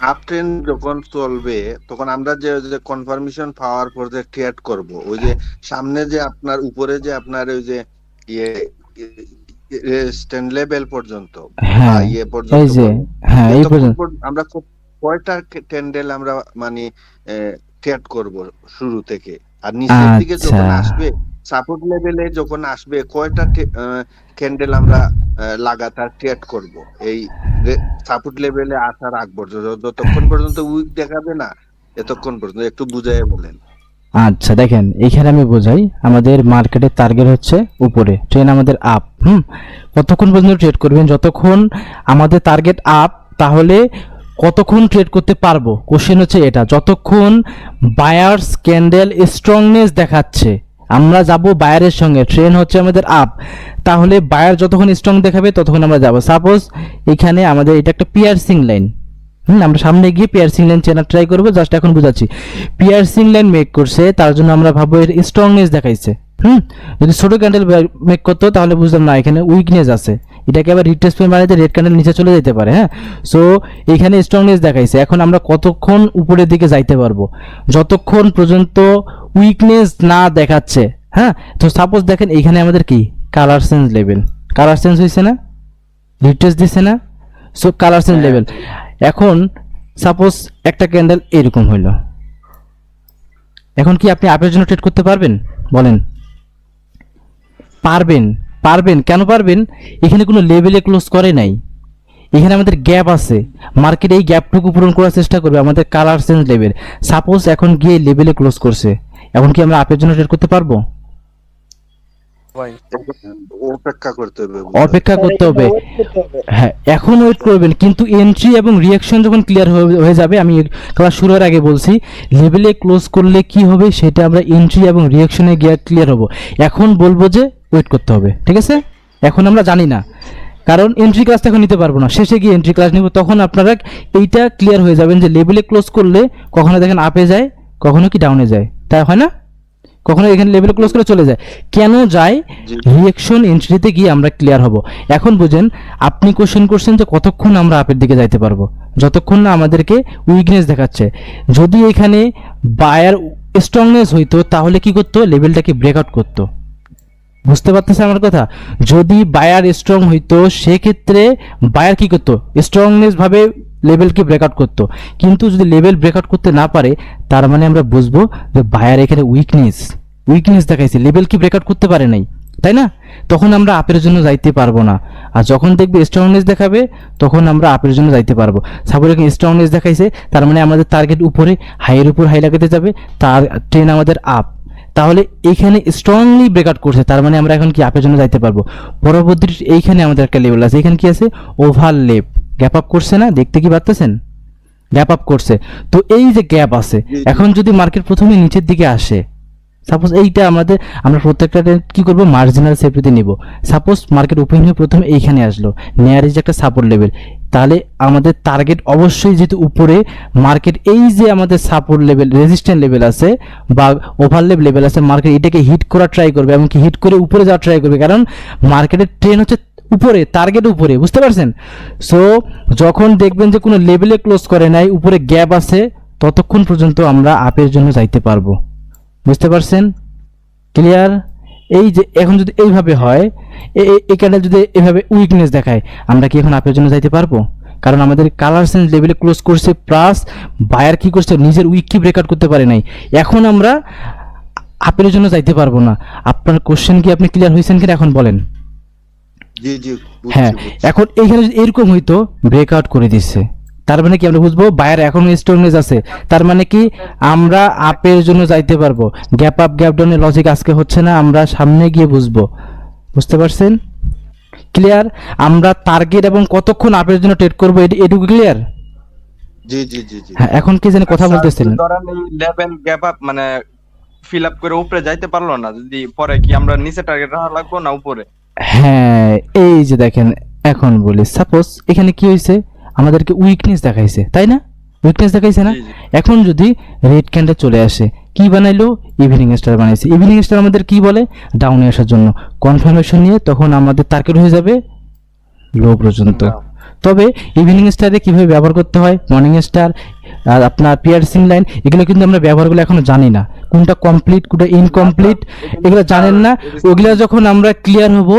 S3: আপ ট্রেন্ড যখন চলবে তখন আমরা যে কনফার্মেশন পাওয়ার পর যে ট্রেড করব, ওই যে সামনে যে আপনার উপরে যে আপনার ওই যে ইয়ে স্ট্যান্ড লেভেল পর্যন্ত,
S1: হ্যাঁ
S3: ইয়ে
S1: এই
S3: পর্যন্ত
S1: যে, হ্যাঁ এই পর্যন্ত
S3: আমরা কয়টা ক্যান্ডেল আমরা মানে ট্রেড করব শুরু থেকে? আর নিচের দিকে যখন
S1: আচ্ছা।
S3: আসবে, সাপোর্ট লেভেলে যখন আসবে, কয়টা ক্যান্ডেল আমরা লাগাতার ট্রেড করব এই সাপোর্ট লেভেলে আসার আগ পর্যন্ত, যতক্ষণ পর্যন্ত উইক দেখাবে না এতক্ষণ পর্যন্ত একটু বুঝাই বলেন।
S1: আচ্ছা দেখেন, এইখানে আমি বোঝাই, আমাদের মার্কেটের টার্গেট হচ্ছে উপরে, ট্রেন আমাদের আপ। কতক্ষণ পর্যন্ত ট্রেড করবেন? যতক্ষণ আমাদের টার্গেট আপ, তাহলে কতক্ষণ ট্রেড করতে পারবো? কোশ্চেন হচ্ছে এটা। যতক্ষণ বায়ার্স ক্যান্ডেল স্ট্রংনেস দেখাচ্ছে আমরা যাব বায়ারের সঙ্গে, ট্রেন হচ্ছে আমাদের আপ, তাহলে বায়ার যতক্ষণ স্ট্রং দেখাবে ততক্ষণ আমরা যাব। সাপোজ এখানে আমাদের এটা একটা পিয়ার্সিং লাইন, আমরা সামনে গিয়ে পিয়ার্সিং লাইন চেনার ট্রাই করবো, জাস্ট এখন বুঝাচ্ছি। পিয়ার্সিং লাইন মেক করছে, তার জন্য আমরা ভাববো এর স্ট্রংনেস দেখাইছে। যদি ছোট ক্যান্ডেল মেক করতো তাহলে বুঝলাম না এখানে উইকনেস আছে, এটাকে আবার রিট্রেসমেন্ট বানাইতে রেড ক্যান্ডেল নিচে চলে যেতে পারে। সো এখানে স্ট্রংনেস দেখাইছে। এখন আমরা কতক্ষণ উপরের দিকে যাইতে পারবো? যতক্ষণ পর্যন্ত উইকনেস না দেখাচ্ছে। তো সাপোজ দেখেন এইখানে আমাদের কি colour change level, colour change হয়েছে না, রিট্রেস দিছে না? So colour change level. এখন সাপোজ একটা ক্যান্ডেল এরকম হইলো, এখন কি আপনি আপের জন্য ট্রেড করতে পারবেন? বলেন। পারবেন। পারবেন কেন পারবেন? এখানে কোনো লেভেলে ক্লোজ করে নাই, এখানে আমাদের গ্যাপ আছে, মার্কেট এই গ্যাপটুকু পূরণ করার চেষ্টা করবে, আমাদের কালার চেঞ্জ লেভেল। সাপোজ এখন গিয়ে লেভেলে ক্লোজ করছে, এখন কি আমরা আপের জন্য ট্রেড করতে পারবো?
S3: অপেক্ষা করতে হবে,
S1: অপেক্ষা করতে হবে। হ্যাঁ, এখন ওয়েট করবেন, কিন্তু এন্ট্রি এবং রিঅ্যাকশন যখন ক্লিয়ার হয়ে যাবে, আমি ক্লাস শুরুর আগে বলছি লেভেলে ক্লোজ করলে কি হবে সেটা আমরা এন্ট্রি এবং রিঅ্যাকশনে গিয়ে ক্লিয়ার হব। এখন বলবো যে ওয়েট করতে হবে, ঠিক আছে? এখন আমরা জানি না, কারণ এন্ট্রি ক্লাসটা এখন নিতে পারবো না, শেষে গিয়ে এন্ট্রি ক্লাস নিব, তখন আপনারা এইটা ক্লিয়ার হয়ে যাবেন যে লেভেলে ক্লোজ করলে কখনো দেখেন আপে যায়, কখনো কি ডাউনে যায়, তাই হয় না? কখনো এখানে লেভেল ক্লোজ করে চলে যায়, কেন যায়? রিঅ্যাকশন এন্ট্রিতে গিয়ে আমরা ক্লিয়ার হব। এখন বুঝেন, আপনি কোশ্চেন করছেন যে কতক্ষণ আমরা আপের দিকে যাইতে পারবো? যতক্ষণ না আমাদেরকে উইকনেস দেখাচ্ছে। যদি এখানে বায়ার স্ট্রংনেস হইতো তাহলে কি করতো? লেভেলটাকে ব্রেকআউট করতো। বুঝতে পারতেছে আমার কথা? যদি বায়ার স্ট্রং হইতো সেক্ষেত্রে বায়ার কি করতো? স্ট্রংনেস ভাবে লেভেলকে ব্রেকআউট করতো। কিন্তু যদি লেভেল ব্রেকআউট করতে না পারে, তার মানে আমরা বুঝবো যে বায়ার এখানে উইকনেস দেখাইছে, লেভেল কি ব্রেকআউট করতে পারে নাই, তাই না? তখন আমরা আপের জন্য যাইতে পারবো না। আর যখন দেখবে স্ট্রংনেস দেখাবে তখন আমরা আপের জন্য যাইতে পারবো। সাপোজ এখানে স্ট্রংনেস দেখাইছে, তার মানে আমাদের টার্গেট উপরে, হাইয়ের উপর হাই লাগাতে যাবে, তার ট্রেন আমাদের আপ, তাহলে এইখানে স্ট্রংলি ব্রেকআউট করছে, তার মানে আমরা এখন কি আপের জন্য যাইতে পারবো। পরবর্তী এইখানে আমাদের একটা লেভেল আছে, এখানে কি আছে? ওভারলেপ, গ্যাপ আপ করছে না? দেখতে কি পাচ্ছেন? গ্যাপ আপ করছে। তো এই যে গ্যাপ আছে, এখন যদি মার্কেট প্রথমে নিচের দিকে আসে, সাপোজ এইটা আমরা প্রত্যেকটা কি করব? মার্জিনাল সেফটিতে নিব। সাপোজ মার্কেট ওপেন হয়ে প্রথমে এইখানে আসলো, নেয়ার যে একটা সাপোর্ট লেভেল, তাহলে আমাদের টার্গেট অবশ্যই যেহেতু উপরে, মার্কেট এই যে আমাদের সাপোর্ট লেভেল, রেজিস্ট্যান্ট লেভেল আছে বা ওভারলেপ লেভেল আছে, মার্কেট এটাকে হিট করার ট্রাই করবে, এমনকি হিট করে উপরে যাওয়ার ট্রাই করবে, কারণ মার্কেটের ট্রেন হচ্ছে উপরে, টার্গেট উপরে, বুঝতে পারছেন? সো যখন দেখবেন যে কোনো লেভেলে ক্লোজ করে নাই, উপরে গ্যাপ আছে, ততক্ষণ পর্যন্ত আমরা আপের জন্য যাইতে পারবো। বুঝতে পারছেন? ক্লিয়ার? এই যে এখন যদি এইভাবে হয়, এখানে যদি এভাবে উইকনেস দেখায়, আমরা কি এখন আপের জন্য যাইতে পারবো? কারণ আমাদের কালার চেঞ্জ লেভেলে ক্লোজ করছে, প্লাস বায়ার কি করছে? নিজের উইক কি ব্রেকআউট করতে পারে নাই, এখন আমরা আপের জন্য যাইতে পারবো না। আপনার কোশ্চেন কি আপনি ক্লিয়ার হয়েছেন কিনা এখন বলেন?
S3: জি জি,
S1: হ্যাঁ, এখন এইখানে যদি এরকম হইতো ব্রেকআউট করে দিচ্ছে, তার মানে কি আমরা বুঝবো বায়ার এখন স্ট্রংনেস আছে, তার মানে কি আমরা আপের জন্য যাইতে পারবো। গ্যাপ আপ গ্যাপ ডাউনের লজিক আজকে হচ্ছে না, আমরা সামনে গিয়ে বুঝবো। বুঝতে পারছেন? ক্লিয়ার? আমরা টার্গেট এবং কতক্ষণ আপের জন্য ট্রেড করবো এটুকু ক্লিয়ার?
S3: জি জি জি জি।
S1: হ্যাঁ, এখন কি জানি কথা বলতেছিলেন?
S2: ধরেন এই লেভেল গ্যাপ আপ মানে ফিল আপ করে উপরে যাইতে পারলো না, যদি পরে কি আমরা নিচে টার্গেট রাখা লাগবো না উপরে?
S1: হ্যাঁ, এই যে দেখেন, এখন বলি সাপোজ এখানে কি হয়েছে? আমাদেরকে উইকনেস দেখাইছে, তাই না? উইকনেস দেখাইছে না? এখন যদি রেড ক্যান্ডেল চলে আসে, কি বানাইলো? ইভিনিং স্টার বানাইছে। ইভিনিং স্টার আমাদের কি বলে? ডাউনে আসার জন্য কনফার্মেশন নিয়ে, তখন আমাদের টার্গেট হয়ে যাবে লো পর্যন্ত। তবে ইভিনিং স্টারে কিভাবে ব্যবহার করতে হয়, মর্নিং স্টার আর আপনার পিয়ার্সিং লাইন, এগুলো কিন্তু আমরা ব্যবহারগুলো এখনো জানি না, কোনটা কমপ্লিট কোনটা ইনকমপ্লিট এগুলো জানেন না। ওগুলো যখন আমরা ক্লিয়ার হব,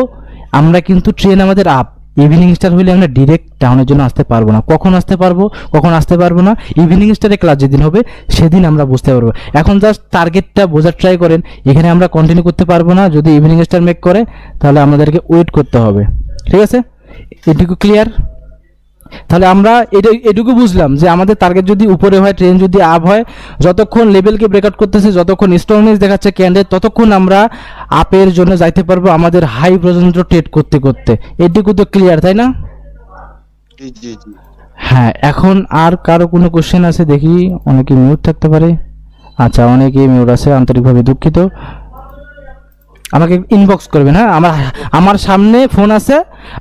S1: আমরা কিন্তু ট্রেন আমাদের আপ, ইভিনিং স্টার হইলে আমরা ডিরেক্ট ডাউনের জন্য আসতে পারবো না। কখন আসতে পারবো, কখন আসতে পারবো না, ইভিনিং স্টারে ক্লাস যেদিন হবে সেদিন আমরা বুঝতে পারবো। এখন জাস্ট টার্গেটটা বোঝার ট্রাই করেন। এখানে আমরা কন্টিনিউ করতে পারবো না, যদি ইভিনিং স্টার মেক করে তাহলে আমাদেরকে ওয়েট করতে হবে। ঠিক আছে, এটুকু ক্লিয়ার? তাহলে আমরা এটুকু বুঝলাম যে আমাদের টার্গেট যদি উপরে হয়, ট্রেন যদি আপ হয়, যতক্ষণ লেভেলকে ব্রেকআউট করতেছে, যতক্ষণ স্ট্রংনেস দেখাচ্ছে ক্যান্ডেল, ততক্ষণ আমরা আপের জন্য যাইতে পারবো আমাদের হাই পর্যন্ত ট্রেড করতে করতে। এটুকু তো ক্লিয়ার, তাই না?
S3: জি জি জি।
S1: হ্যাঁ, এখন আর কারো কোনো কোশ্চেন আছে দেখি? অনেকে মিউট থাকতে পারে। আচ্ছা, অনেকে মিউট আছে, আন্তরিকভাবে দুঃখিত। আমাকে ইনবক্স করবেন। হ্যাঁ, আমার সামনে ফোন আছে,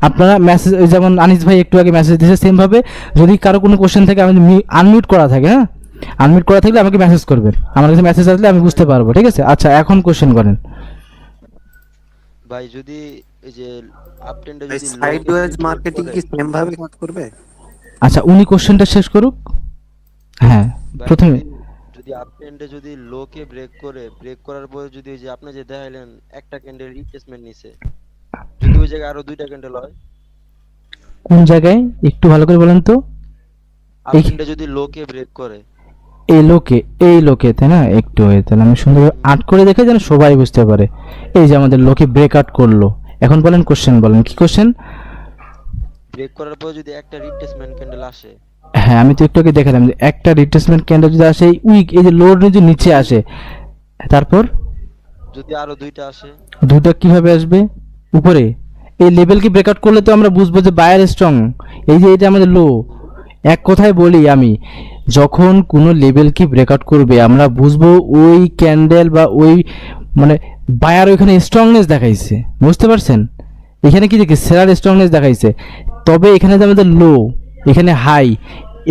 S1: আপনারা মেসেজ, যেমন আনিস ভাই একটু আগে মেসেজ দিয়েছে সেমভাবে যদি কারো কোনো কোশ্চেন থাকে, আমি আনমিউট করা থাকে, হ্যাঁ আনমিউট করা থাকলে আমাকে মেসেজ করবেন, আমার কাছে মেসেজ আসলে আমি বুঝতে পারবো। ঠিক আছে, আচ্ছা এখন কোশ্চেন করেন
S6: ভাই। যদি এই যে আপ ট্রেন্ডে
S7: ভাই
S6: যদি
S7: সাইডওয়েজ মার্কেটিং কি সেম ভাবে কাজ করবে?
S1: আচ্ছা, উনি কোশ্চেনটা শেষ করুক। হ্যাঁ, প্রথমে
S6: যদি আপ ট্রেন্ডে যদি লো কে ব্রেক করার পরে যদি ওই যে আপনি যে দেখাইলেন একটা ক্যান্ডেল রিট্রেসমেন্ট নিছে, যদি ওই জায়গায় আরো দুইটা ক্যান্ডেল হয়,
S1: কোন জায়গায় একটু ভালো করে বলেন তো?
S6: আপ
S1: এই
S6: ট্রেন্ডে যদি লো কে ব্রেক করে,
S1: এই লোকে, তাই না? একটু হয়ে তাহলে আমি সুন্দর আট করে দেখে যেন সবাই বুঝতে পারে। এই যে আমাদের লোকে ব্রেক আউট করলো, এখন বলেন কোশ্চেন, বলেন কি কোশ্চেন?
S6: ব্রেক করার পর যদি একটা রিট্রেসমেন্ট ক্যান্ডেল আসে,
S1: হ্যাঁ, আমি তো একটু আগে দেখালাম যে একটা রিট্রেসমেন্ট ক্যান্ডেল যদি আসে, উইক এই যে লোড যদি নিচে আসে, তারপর
S6: যদি আরো দুইটা আসে,
S1: দুটো কিভাবে আসবে? উপরে এই লেভেলকে ব্রেকআউট করলে তো আমরা বুঝবো যে বায়ার স্ট্রং। এই যে এটা আমাদের লো। এক কথায় বলি আমি, যখন কোনো লেভেলকে ব্রেকআউট করবে আমরা বুঝবো ওই ক্যান্ডেল বা ওই মানে বায়ার ওইখানে স্ট্রংনেস দেখাইছে। বুঝতে পারছেন? এখানে কি দেখি সেলার স্ট্রংনেস দেখাইছে, তবে এখানে যে আমাদের লো, এখানে হাই,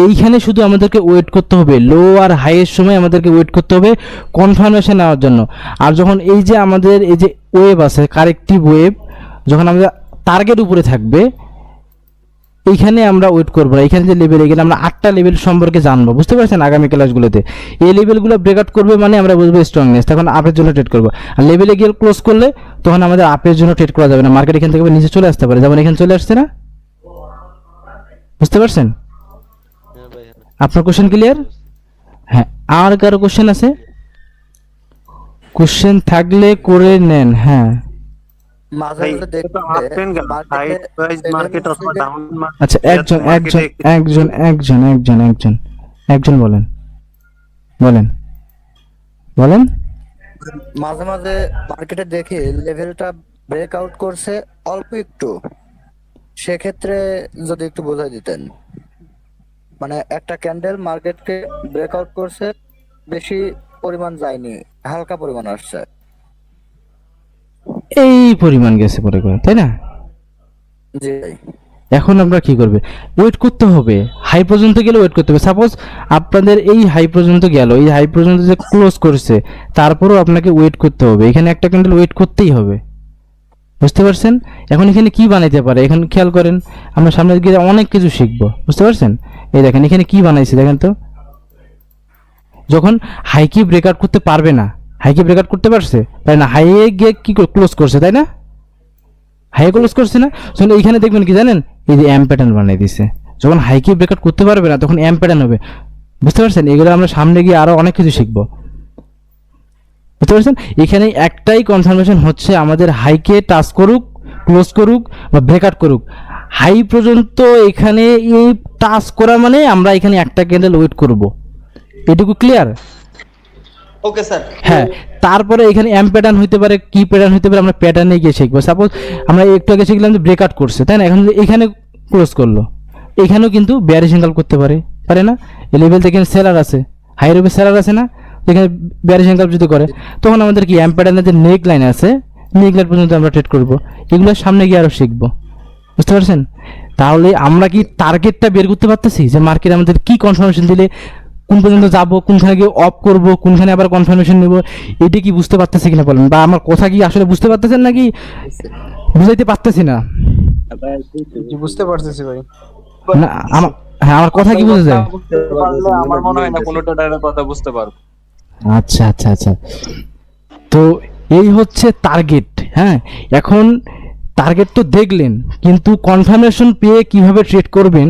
S1: এইখানে শুধু আমাদেরকে ওয়েট করতে হবে। লো আর হাইয়ের সময় আমাদেরকে ওয়েট করতে হবে কনফার্মেশন নেওয়ার জন্য। আর যখন এই যে আমাদের এই যে ওয়েভ আছে, কারেক্টিভ ওয়েভ, যখন আমাদের টার্গেট উপরে থাকবে, এইখানে আমরা ওয়েট করবো না। এখানে যে লেভেল, এখানে আমরা 8টা লেভেল সম্পর্কে জানবো। বুঝতে পারছেন? আগামী ক্লাসগুলোতে এই লেভেলগুলো ব্রেকআউট করবে মানে আমরা বুঝবো স্ট্রংনেস, তখন আপের জন্য ট্রেড করবো। আর লেভেলে গিয়ে ক্লোজ করলে তখন আমাদের আপের জন্য ট্রেড করা যাবে না, মার্কেট এখান থেকে নিচে চলে আসতে পারে, যেমন এখানে চলে আসছে না। বুঝতে পারছেন?
S6: হ্যাঁ ভাই, হ্যাঁ।
S1: আপনার কোশ্চেন ক্লিয়ার? হ্যাঁ, আর কারো কোশ্চেন আছে? কোশ্চেন থাকলে করে নেন। হ্যাঁ,
S7: মাঝে
S8: ভাই,
S7: মাঝে
S8: এটা তো আপ ট্রেন্ড গেল, সাইডওয়াইজ মার্কেট অথবা ডাউন মার্কেট।
S1: আচ্ছা, একজন বলেন
S7: মাঝে মাঝে মার্কেটে দেখি লেভেলটা ব্রেকআউট করছে অল্প একটু, সেক্ষেত্রে যদি একটু বোঝাই দিতেন। মানে একটা ক্যান্ডেল মার্কেটকে ব্রেকআউট করছে, বেশি পরিমাণ যায়নি, হালকা পরিমাণ আসছে।
S1: এই পরিমাণ গেছে পরে করে, তাই না?
S7: জি ভাই।
S1: এখন আমরা কি করবে? ওয়েট করতে হবে, হাই পর্যন্ত গেলে ওয়েট করতে হবে। সাপোজ আপনাদের এই হাই পর্যন্ত গেল, এই হাই পর্যন্ত যে ক্লোজ করছে, তারপরেও আপনাকে ওয়েট করতে হবে। এখানে একটা ক্যান্ডেল ওয়েট করতেই হবে। বুঝতে পারছেন? এখন এখানে কি বানাইতে পারে, এখন খেয়াল করেন, আমরা সামনে গিয়ে অনেক কিছু শিখবো। বুঝতে পারছেন? এই দেখেন এখানে কি বানাইছে, দেখেন তো। যখন হাইকে ব্রেকআউট করতে পারবে না, হাইকে ব্রেকআউট করতে পারছে, তাই না? হাইয়ে গিয়ে কি ক্লোজ করছে, তাই না? হাই ক্লোজ করছে না? যখন এইখানে দেখবেন কি জানেন, এই যে এম প্যাটার্ন বানিয়ে দিছে। যখন হাইকে ব্রেকআউট করতে পারবে না তখন এম প্যাটার্ন হবে। বুঝতে পারছেন? এগুলো আমরা সামনে গিয়ে আরো অনেক কিছু শিখবো। বুঝতে পারছেন? এখানে একটাই কনফার্মেশন হচ্ছে, আমাদের হাইকে টাচ করুক, ক্লোজ করুক বা ব্রেকআউট করুক, হাই পর্যন্ত এখানে এই টাচ করা মানে আমরা এখানে একটা ক্যান্ডেল ওয়েট করব। এটুকু ক্লিয়ার?
S2: Okay sir.
S1: হ্যাঁ, তারপরে এখানে এম প্যাটার্ন হইতে পারে, কি প্যাটার্ন হইতে পারে, আমরা প্যাটার্নে গিয়ে শিখবো। সাপোজ আমরা একটু আগে শিখলাম যে ব্রেকআউট করছে, তাই না? এখন এখানে ক্লোজ করলো, এখানেও কিন্তু বেয়ারিশ অ্যাঙ্গেল করতে পারে না? এই লেভেল থেকে সেলার আছে, হাইয়ের উপরে সেলার আছে না, এখানে বেয়ারিশ অ্যাঙ্গেল যদি করে, তখন আমাদের কি এম প্যাটার্নের যে নেক লাইন আছে, নেক লাইন পর্যন্ত আমরা ট্রেড করবো। এগুলো সামনে গিয়ে আরো শিখবো। বুঝতে পারছেন? তাহলে আমরা কি টার্গেটটা বের করতে পারতেছি যে মার্কেট আমাদের কি কনফার্মেশন দিলে কোন পর্যন্ত যাব, কোনখানে গিয়ে অফ করব, কোনখানে আবার কনফার্মেশন নেব, এটা কি বুঝতে পারতেছি কিনা বলেন? বা আমার কথা কি আসলে বুঝতে পারতেছেন নাকি বুঝাইতে পারতেছি না?
S4: বুঝতে পারতেছি ভাই।
S1: না, আমার কথা কি বোঝা যায়?
S2: বুঝতে পারলে আমার মনে হয় না কোনোটা কথা বুঝতে পারবো।
S1: আচ্ছা। তো এই হচ্ছে টার্গেট। হ্যাঁ, এখন টার্গেট তো দেখলেন, কিন্তু কনফার্মেশন পেয়ে কিভাবে ট্রেড করবেন,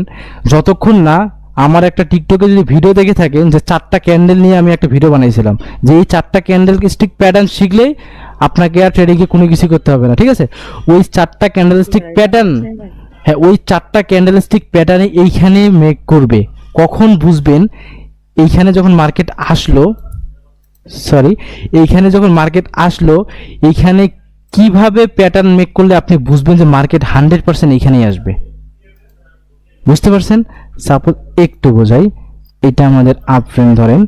S1: যতক্ষণ না আমার একটা টিকটকে যদি ভিডিও দেখে থাকেন যে 4টা ক্যান্ডেল নিয়ে আমি একটা ভিডিও বানাইছিলাম, যে এই 4টা ক্যান্ডেল স্টিক প্যাটার্ন শিখলেই আপনাকে আর ট্রেডিংয়ে কোনো কিছু করতে হবে না, ঠিক আছে? ওই 4টা ক্যান্ডেল স্টিক প্যাটার্ন, হ্যাঁ ওই 4টা ক্যান্ডেল স্টিক প্যাটার্নে এইখানে মেক করবে। কখন বুঝবেন? এইখানে যখন মার্কেট আসলো, এইখানে যখন মার্কেট আসলো, এইখানে কিভাবে প্যাটার্ন মেক করলে আপনি বুঝবেন যে মার্কেট 100% এইখানেই আসবে। বুঝতে পারছেন? সাপোজ একটু বোঝাই, এটা আমাদের আপ ট্রেন্ড ধরেন,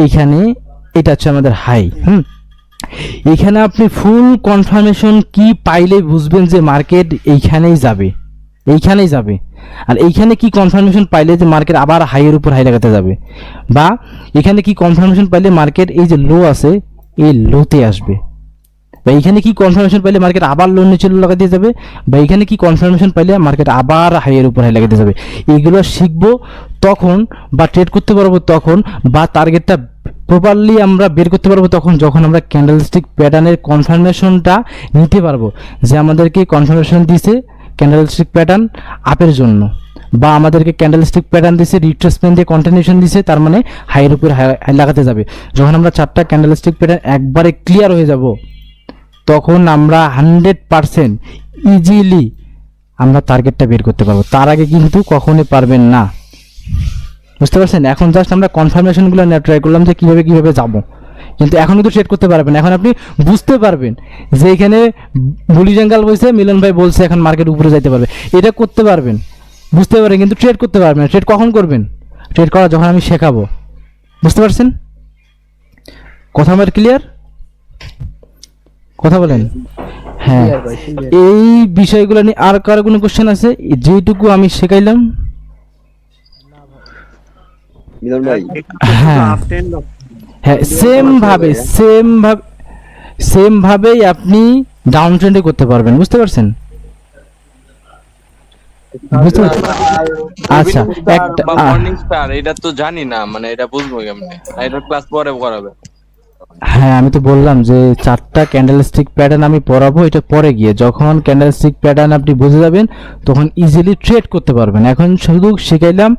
S1: এখানে এটা হচ্ছে আমাদের হাই। এখানে আপনি ফুল কনফার্মেশন কি পাইলে বুঝবেন যে মার্কেট এইখানেই যাবে, এইখানেই যাবে। আর এইখানে কি কনফার্মেশন পাইলে যে মার্কেট আবার হাইয়ের উপর হাই লাগাতে যাবে, বা এখানে কি কনফার্মেশন পাইলে মার্কেট এই যে লো আছে এই লোতে আসবে, বা এখানে কি কনফার্মেশন পাইলে মার্কেট আবার লো নিচে লো লাগাতে যাবে, বা এখানে কি কনফার্মেশন পাইলে মার্কেট আবার হাইয়ের উপর হাই লাগাতে যাবে। এইগুলো শিখবো তখন, বা ট্রেড করতে পারবো তখন, বা টার্গেটটা প্রপারলি আমরা বের করতে পারবো তখন, যখন আমরা ক্যান্ডেলস্টিক প্যাটার্নের কনফার্মেশনটা নিতে পারবো যে আমাদেরকে কনফার্মেশন দিছে ক্যান্ডেলস্টিক প্যাটার্ন আপের জন্য, বা আমাদেরকে ক্যান্ডেলস্টিক প্যাটার্ন দিছে রিট্রেসমেন্ট দিয়ে কন্টিনিউশন দিছে, তার মানে হাইয়ের উপর হাই লাগাতে যাবে। যখন আমরা 4টা ক্যান্ডেলস্টিক প্যাটার্ন একবারে ক্লিয়ার হয়ে যাব, তখন আমরা 100% ইজিলি আমরা টার্গেটটা বের করতে পারবো। তার আগে কিন্তু কখনোই পারবেন না। বুঝতে পারছেন? এখন জাস্ট আমরা কনফার্মেশনগুলো নিয়ে ট্রাই করলাম যে কিভাবে যাব, কিন্তু এখন কিন্তু ট্রেড করতে পারবেন। এখন আপনি বুঝতে পারবেন যে এখানে বুলি জঙ্গাল বলছে, মিলন ভাই বলছে এখন মার্কেট উপরে যাইতে পারবে, এটা করতে পারবেন, বুঝতে পারবেন, কিন্তু ট্রেড করতে পারবেন। ট্রেড কখন করবেন? ট্রেড করা যখন আমি শেখাবো। বুঝতে পারছেন? কথা আমার ক্লিয়ার? কথা বলেন। হ্যাঁ, এই বিষয়গুলো নিয়ে আর কারো কোনো কোশ্চেন আছে? যেটুকু আমি শেখাইলাম। হ্যাঁ হ্যাঁ, সেম ভাবেই আপনি ডাউন ট্রেন্ডে করতে পারবেন। বুঝতে পারছেন? বুঝতে পারছেন? আচ্ছা, একটা
S2: মর্নিং স্টার এটা তো জানি না, মানে এটা বুঝবো কেমনে? এটা ক্লাস পরে করাবে।
S1: হ্যাঁ, আমি তো বললাম যে 4টা ক্যান্ডেলস্টিক প্যাটার্ন আমি পড়াবো, এটা পরে গিয়ে যখন ক্যান্ডেলস্টিক প্যাটার্ন আপনি বুঝে যাবেন তখন ইজিলি ট্রেড করতে পারবেন। এখন শুধু শিখাইলাম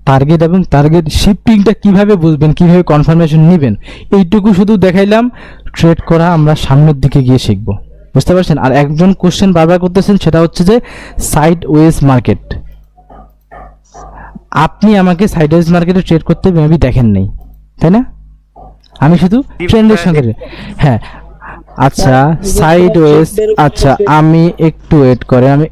S1: টার্গেট এবং টার্গেট শিফটিংটা কিভাবে বুঝবেন, কিভাবে কনফার্মেশন নেবেন, এইটুকু শুধু দেখাইলাম। ট্রেড করা আমরা সামনের দিকে গিয়ে শিখব। বুঝতে পারছেন? আর একজন কোশ্চেন বারবার করতেছেন, সেটা হচ্ছে যে সাইড ওয়েজ মার্কেট। আপনি আমাকে সাইড ওয়েজ মার্কেটে ট্রেড করতে মেবি দেখেন নাই, তাই না? আমি শুধু ট্রেন্ডের সঙ্গে, হ্যাঁ আচ্ছা সাইড ওয়েজ, আচ্ছা আমি একটু ওয়েট করে, আমি